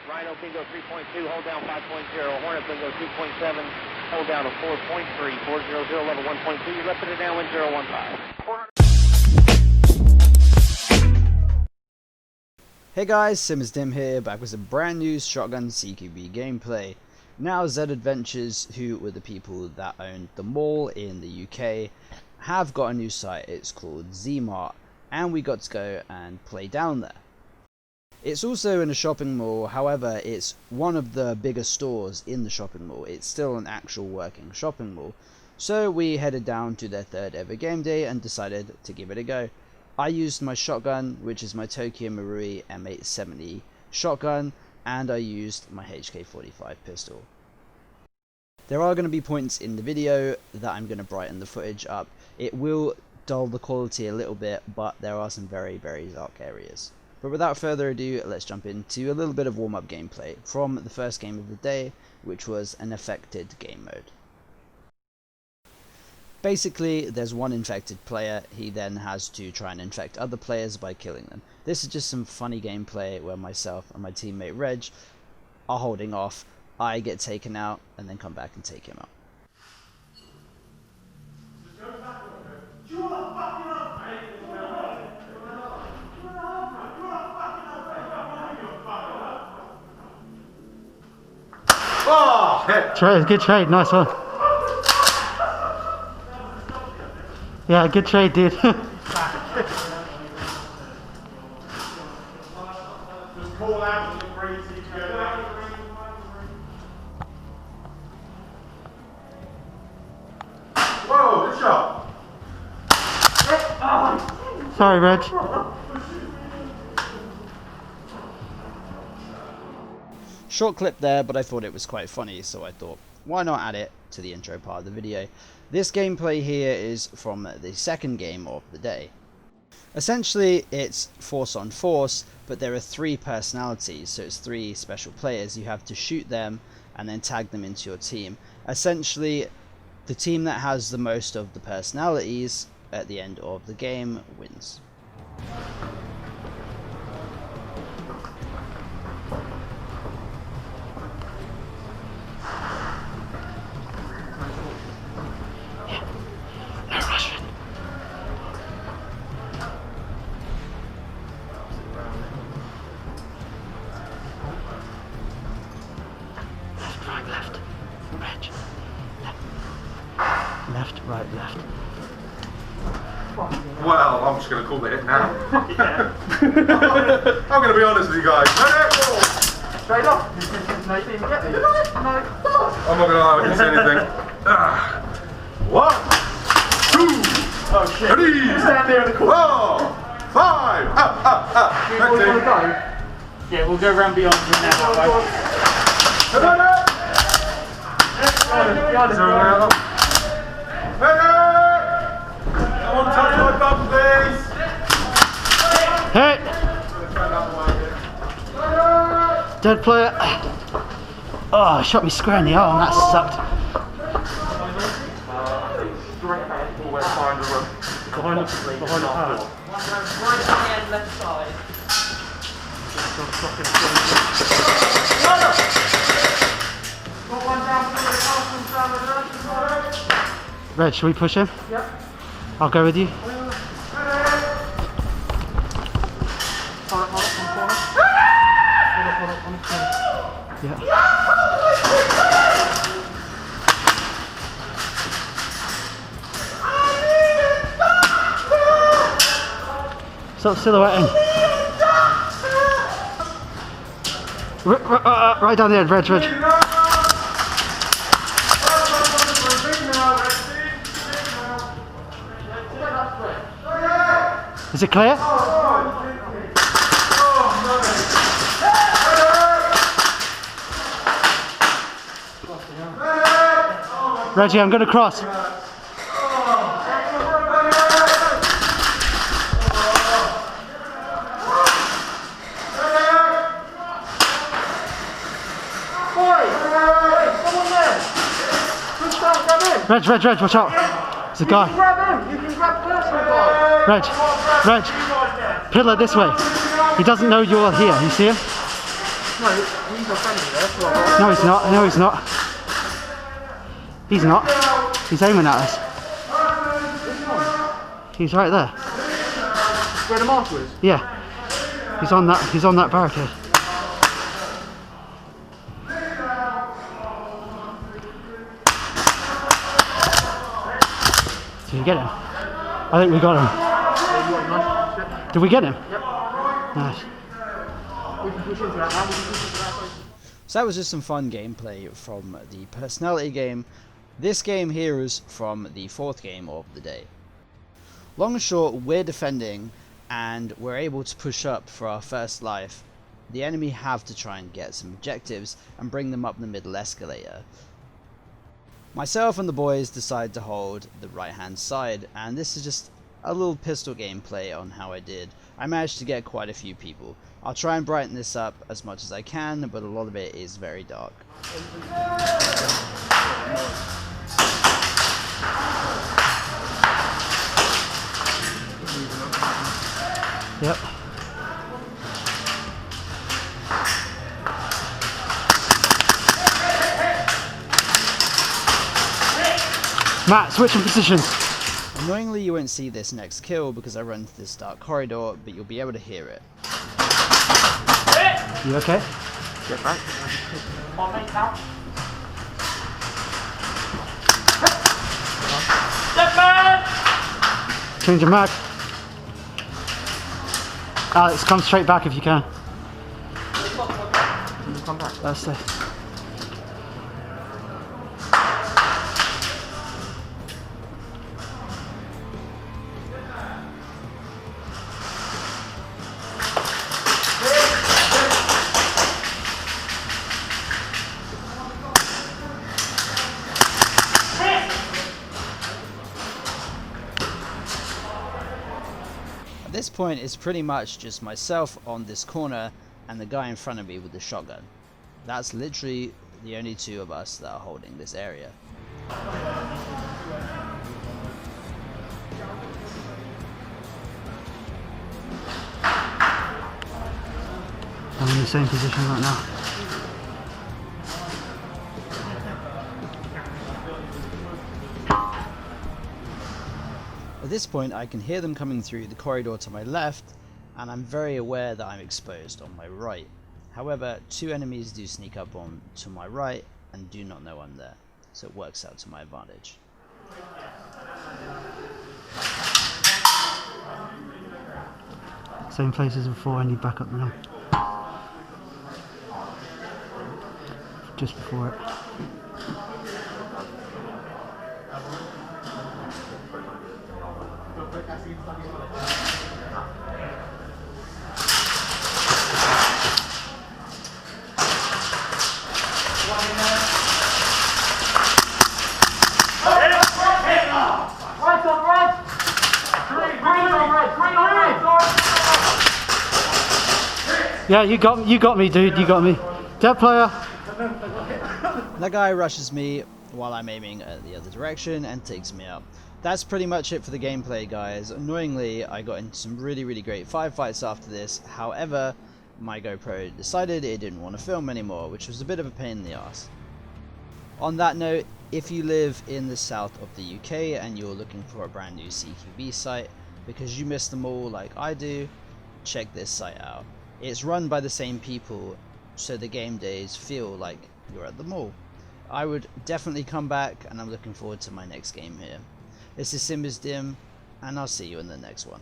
Rhino Bingo 3.2, hold down 5.0. Hornet Bingo 2.7, hold down to 4.3. 400, level 1.2. You're left it down, wind 015. Hey guys, Simmers Dim here, back with some brand new Shotgun CQB gameplay. Now Z Adventures, who were the people that owned the mall in the UK, have got a new site. It's called Z-Mart, and we got to go and play down there. It's also in a shopping mall, however it's one of the bigger stores in the shopping mall. It's still an actual working shopping mall. So we headed down to their third ever game day and decided to give it a go. I used my shotgun, which is my Tokyo Marui M870 shotgun, and I used my HK45 pistol. There are going to be points in the video that I'm going to brighten the footage up. It will dull the quality a little bit, but there are some very, very dark areas. But without further ado, let's jump into a little bit of warm-up gameplay from the first game of the day, which was an affected game mode. Basically, there's one infected player. He then has to try and infect other players by killing them. This is just some funny gameplay where myself and my teammate Reg are holding off. I get taken out and then come back and take him out. Trade, good trade, nice one. Yeah, good trade, dude. Just call out to the breeze each other. Whoa, good shot. Sorry, Reg. Short clip there, but I thought it was quite funny, so I thought, why not add it to the intro part of the video. This gameplay here is from the second game of the day. Essentially, it's force on force, but there are 3 personalities, so it's 3 special players. You have to shoot them and then tag them into your team. Essentially, the team that has the most of the personalities at the end of the game wins. Left, right, left. Well, I'm just going to call it now. I'm going to be honest with you guys. Straight off. No, you didn't even get me. No. I'm not going to lie, I didn't see anything. 1, 2, Oh shit. 3, Stand there in the corner. 4, 5. You want to go? Yeah, we'll go round beyond from now. Someone touch my bum, please. Hey! Dead player. Oh, shot me square in the arm, that sucked. Behind the path. Right hand, left side. Reg, should we push him? Yep. I'll go with you. Yeah. Stop silhouetting. Right down the end, Reg. Is it clear? Reggie, I'm going to cross. Reg, watch out. There's a guy. You can grab personal guy. Reg, pillar this way. He doesn't know you're here. You see him? No, he's a friendly there. No, he's not. No, he's not. He's not. He's aiming at us. He's right there. Where the marker is? Yeah. He's on that. He's on that barricade. Did we get him? I think we got him. Did we get him? Yep. Nice. We can push into that now. We can push into that. So that was just some fun gameplay from the personality game. This game here is from the 4th game of the day. Long and short, we're defending and we're able to push up for our first life. The enemy have to try and get some objectives and bring them up the middle escalator. Myself and the boys decide to hold the right hand side, and this is just a little pistol gameplay on how I did. I managed to get quite a few people. I'll try and brighten this up as much as I can, but a lot of it is very dark. Yep. Matt, switching positions. Annoyingly, you won't see this next kill because I run to this dark corridor, but you'll be able to hear it. You okay? Get back. Change your mag. Alex, come straight back if you can. Come back. That's it. At this point, it's pretty much just myself on this corner and the guy in front of me with the shotgun. That's literally the only two of us that are holding this area. I'm in the same position right now. At this point, I can hear them coming through the corridor to my left, and I'm very aware that I'm exposed on my right. However, two enemies do sneak up on to my right and do not know I'm there, so it works out to my advantage. Same place as before, I need backup now. Just before it. Yeah, you got me, dude. You got me. Dead player. That guy rushes me while I'm aiming at the other direction and takes me out. That's pretty much it for the gameplay, guys. Annoyingly, I got into some really great firefights after this. However, my GoPro decided it didn't want to film anymore, which was a bit of a pain in the ass. On that note, if you live in the south of the UK and you're looking for a brand new CQB site because you missed them all like I do, check this site out. It's run by the same people, so the game days feel like you're at the mall. I would definitely come back, and I'm looking forward to my next game here. This is Simba's Dim, and I'll see you in the next one.